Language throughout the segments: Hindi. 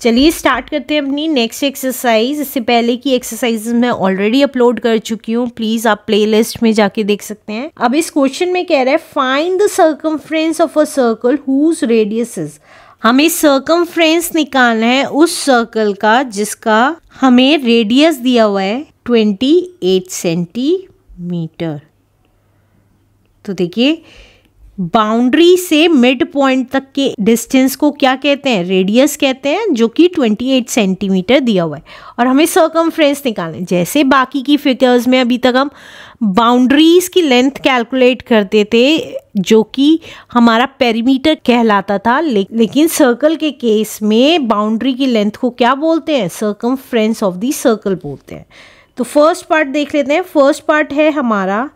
चलिए स्टार्ट करते हैं अपनी नेक्स्ट एक्सरसाइज। इससे पहले की एक्सरसाइज मैं ऑलरेडी अपलोड कर चुकी हूँ, प्लीज आप प्लेलिस्ट में जाके देख सकते हैं। अब इस क्वेश्चन में कह रहा है find the circumference of a circle whose radius is. हमें सर्कमफ्रेंस निकालना है उस सर्कल का जिसका हमें रेडियस दिया हुआ है 28 सेंटीमीटर। तो देखिए बाउंड्री से मिड पॉइंट तक के डिस्टेंस को क्या कहते हैं, रेडियस कहते हैं, जो कि 28 सेंटीमीटर दिया हुआ है और हमें सर्कमफ्रेंस निकालना है। जैसे बाकी की फिगर्स में अभी तक हम बाउंड्रीज की लेंथ कैलकुलेट करते थे जो कि हमारा पेरीमीटर कहलाता था, लेकिन सर्कल के केस में बाउंड्री की लेंथ को क्या बोलते हैं, सर्कमफ्रेंस ऑफ द सर्कल बोलते हैं। तो फर्स्ट पार्ट देख लेते हैं। फर्स्ट पार्ट है हमारा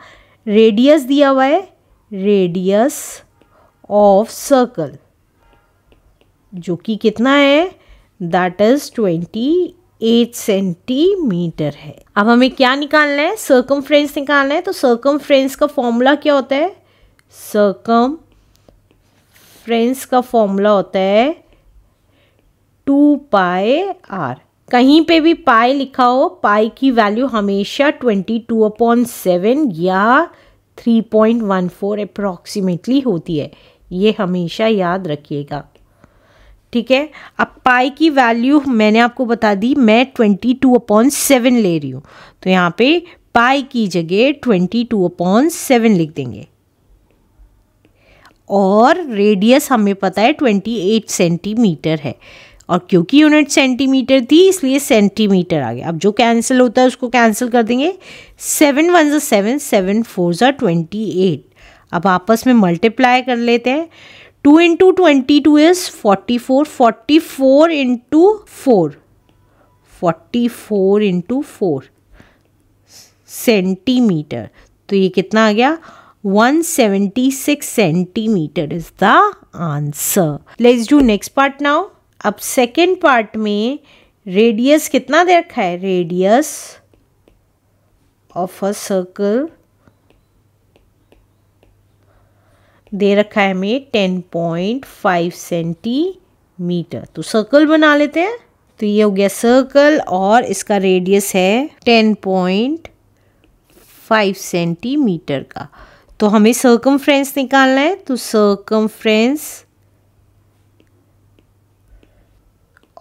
रेडियस दिया हुआ है, रेडियस ऑफ सर्कल जो कि कितना है, दैट इज 28 सेंटीमीटर है। अब हमें क्या निकालना है, सर्कमफ्रेंस निकालना है। तो सर्कमफ्रेंस का फॉर्मूला क्या होता है, सर्कमफ्रेंस का फॉर्मूला होता है 2 पाई आर। कहीं पे भी पाई लिखा हो, पाई की वैल्यू हमेशा 22/7 या 3.14 अप्रॉक्सीमेटली होती है, ये हमेशा याद रखिएगा, ठीक है। अब पाई की वैल्यू मैंने आपको बता दी, मैं 22/7 ले रही हूँ, तो यहाँ पे पाई की जगह 22/7 लिख देंगे। और रेडियस हमें पता है 28 सेंटीमीटर है, और क्योंकि यूनिट सेंटीमीटर थी इसलिए सेंटीमीटर आ गया। अब जो कैंसिल होता है उसको कैंसिल कर देंगे। 7 1 7, 7 4 28। अब आपस में मल्टीप्लाई कर लेते हैं। 2 × 22 इज 44, 44 × 4, 44 × 4 सेंटीमीटर। तो ये कितना आ गया, 176 centimetre is the answer. Let's do next part now. अब सेकेंड पार्ट में रेडियस कितना दे रखा है, रेडियस ऑफ अ सर्कल दे रखा है हमें 10.5 सेंटीमीटर। तो सर्कल बना लेते हैं। तो ये हो गया सर्कल और इसका रेडियस है 10.5 सेंटीमीटर का। तो हमें सर्कमफ्रेंस निकालना है। तो सर्कमफ्रेंस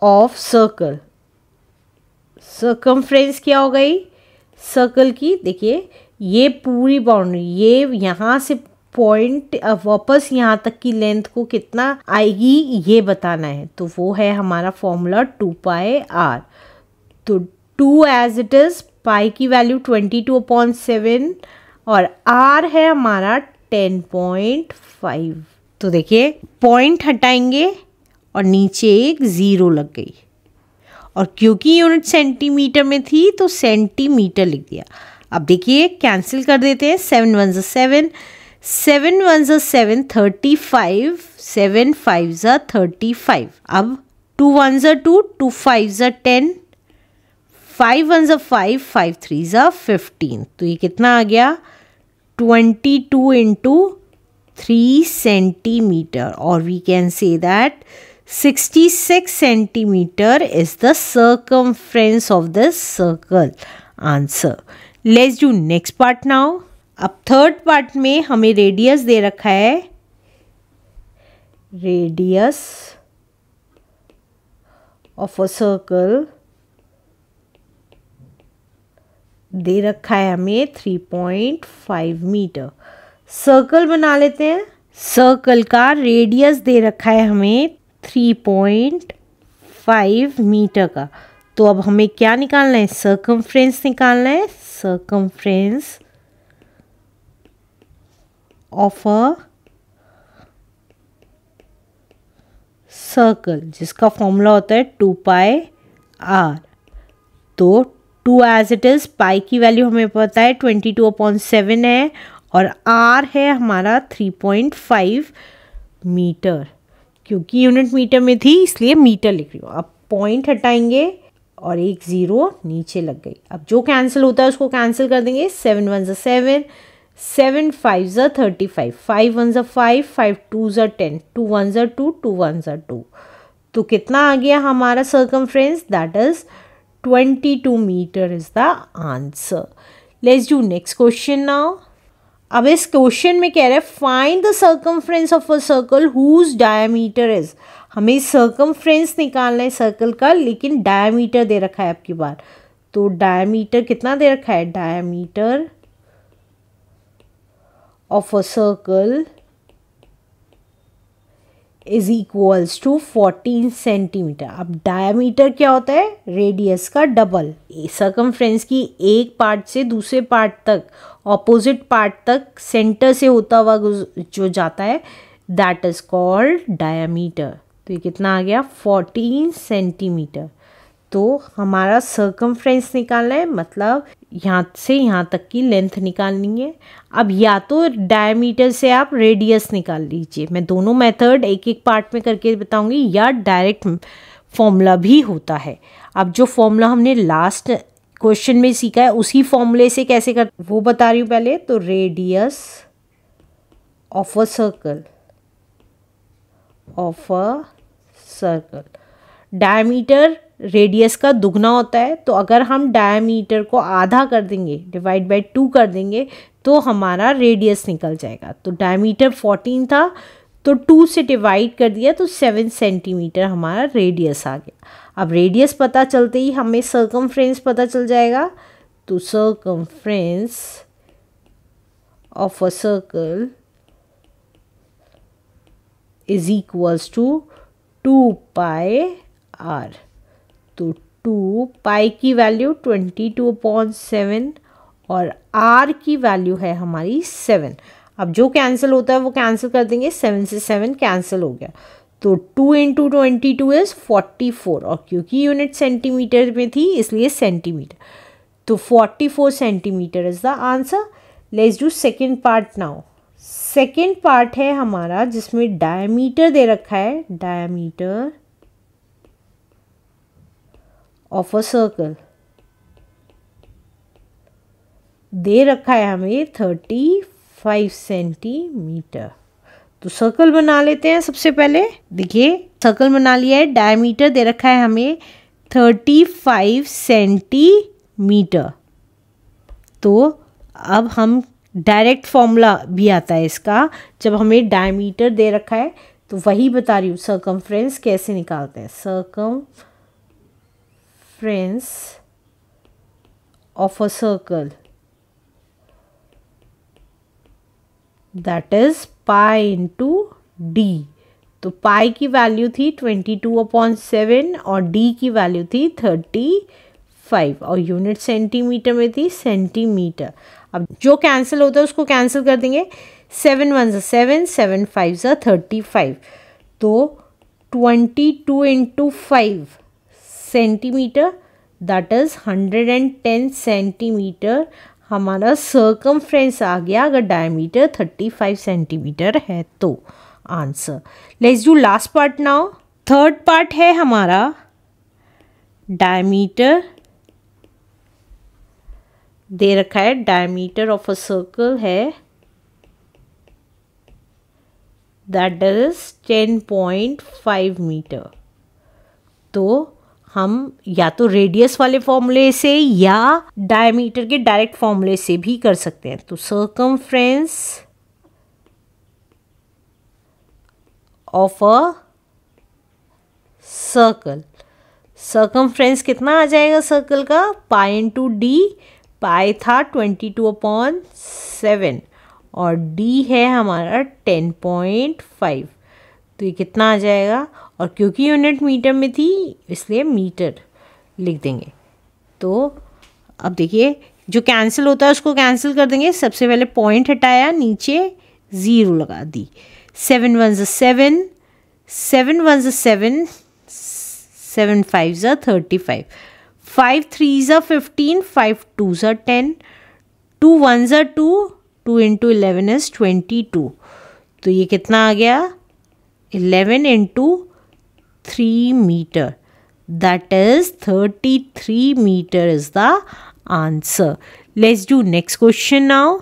ऑफ सर्कल, सर्कमफ्रेंस क्या हो गई सर्कल की, देखिए ये पूरी बाउंड्री, ये यहाँ से पॉइंट वापस यहाँ तक की लेंथ को कितना आएगी ये बताना है। तो वो है हमारा फॉर्मूला 2 पाई आर। तो 2 एज इट इज, पाई की वैल्यू 22/7 और आर है हमारा 10.5। तो देखिए पॉइंट हटाएंगे और नीचे एक 0 लग गई, और क्योंकि यूनिट सेंटीमीटर में थी तो सेंटीमीटर लिख दिया। अब देखिए कैंसिल कर देते हैं। 7 1 7, 7 1 7 35, 7 5 35। अब 2 1 2, 2 5 10, 5 1 5, 5 3 15। तो ये कितना आ गया, 22 × 3 सेंटीमीटर, और we can say that 66 centimeter is the circumference of this circle. Answer. Let's do next part now. अब थर्ड पार्ट में हमें रेडियस दे रखा है, रेडियस ऑफ अ सर्कल दे रखा है हमें 3.5 मीटर। सर्कल बना लेते हैं। सर्कल का रेडियस दे रखा है हमें 3.5 मीटर का। तो अब हमें क्या निकालना है, सर्कमफ्रेंस निकालना है। सर्कमफ्रेंस ऑफ अ सर्कल जिसका फॉर्मूला होता है 2 पाई आर। तो 2 एज इट इज, पाई की वैल्यू हमें पता है 22/7 है और आर है हमारा 3.5 मीटर। क्योंकि यूनिट मीटर में थी इसलिए मीटर लिख रही हूँ। अब पॉइंट हटाएंगे और एक 0 नीचे लग गई। अब जो कैंसिल होता है उसको कैंसिल कर देंगे। 7 1 7, 7 5 35, 5 1 5, 5 2 10, 2 1 2, 2 1 2। तो कितना आ गया हमारा circumference, that is 22 metre is the answer. Let's do next question now. अब इस क्वेश्चन में कह रहा है find the circumference of a circle whose diameter is. हमें सर्कमफ्रेंस निकालना है सर्कल का, लेकिन डायमीटर दे रखा है आपकी बार। तो डायमीटर कितना दे रखा है, diameter of a circle is equals to 14 centimetre. अब डायमीटर क्या होता है, रेडियस का डबल। सर्कमफ्रेंस की एक पार्ट से दूसरे पार्ट तक, ऑपोजिट पार्ट तक सेंटर से होता हुआ जो जाता है, दैट इज कॉल्ड डायमीटर। तो ये कितना आ गया, 14 सेंटीमीटर। तो हमारा सर्कमफ्रेंस निकालना है, मतलब यहाँ से यहाँ तक की लेंथ निकालनी है। अब या तो डायमीटर से आप रेडियस निकाल लीजिए, मैं दोनों मेथड एक एक पार्ट में करके बताऊंगी, या डायरेक्ट फॉर्मूला भी होता है। अब जो फॉर्मूला हमने लास्ट क्वेश्चन में सीखा है उसी फॉर्मूले से कैसे कर वो बता रही हूँ पहले। तो radius of a circle, diameter radius का दुगना होता है। तो अगर हम डायमीटर को आधा कर देंगे, डिवाइड बाय 2 कर देंगे, तो हमारा रेडियस निकल जाएगा। तो डायमीटर 14 था, तो 2 से डिवाइड कर दिया, तो 7 सेंटीमीटर हमारा रेडियस आ गया। अब रेडियस पता चलते ही हमें सर्कमफ्रेंस पता चल जाएगा। तो circumference of a circle is equals to 2 pi R. तो 2 पाई की वैल्यू 22/7 और आर की वैल्यू है हमारी 7। अब जो कैंसिल होता है वो कैंसिल कर देंगे, 7 से 7 कैंसिल हो गया। तो 2 × 22 इज 44, और क्योंकि यूनिट सेंटीमीटर में थी इसलिए सेंटीमीटर, तो 44 centimetre is the answer. Let's do second part now. Second part है हमारा जिसमें डायमीटर दे रखा है, डायमीटर ऑफ अ सर्कल दे रखा है हमें 35 सेंटीमीटर। तो सर्कल बना लेते हैं। सबसे पहले देखिए सर्कल बना लिया है, डायमीटर दे रखा है हमें 35 सेंटीमीटर। तो अब हम डायरेक्ट फॉर्मूला भी आता है इसका, जब हमें डायमीटर दे रखा है तो वही बता रही हूँ सर्कमफ्रेंस कैसे निकालते हैं। Circumference of a circle that is pi into D. तो पाई की वैल्यू थी 22/7 और डी की वैल्यू थी 35 और यूनिट सेंटीमीटर में थी सेंटीमीटर। अब जो कैंसिल होता है उसको कैंसिल कर देंगे, 7 1 7, 7 5 35। तो 22 × 5 सेंटीमीटर दैट इज 110 सेंटीमीटर हमारा सर्कमफ्रेंस आ गया, अगर डायमीटर 35 सेंटीमीटर है तो answer. Let's do last part now. Third part है हमारा डायमीटर दे रखा है, डायमीटर ऑफ अ सर्कल है दैट इज 10.5 मीटर। तो हम या तो रेडियस वाले फॉर्मूले से या डायमीटर के डायरेक्ट फॉर्मूले से भी कर सकते हैं। तो circumference of a circle, circumference कितना आ जाएगा सर्कल का, पाई इंटू डी। पाई था 22/7 और डी है हमारा 10.5। तो ये कितना आ जाएगा, और क्योंकि यूनिट मीटर में थी इसलिए मीटर लिख देंगे। तो अब देखिए जो कैंसिल होता है उसको कैंसिल कर देंगे। सबसे पहले पॉइंट हटाया, नीचे 0 लगा दी। 7 1 7, 7 1 7, 7 5 35, 5 3 15, 5 2 10, 2 1 2, 2 × 11 is 22। तो ये कितना आ गया, 11 × 3 metre that is 33 metre is the answer. Let's do next question now.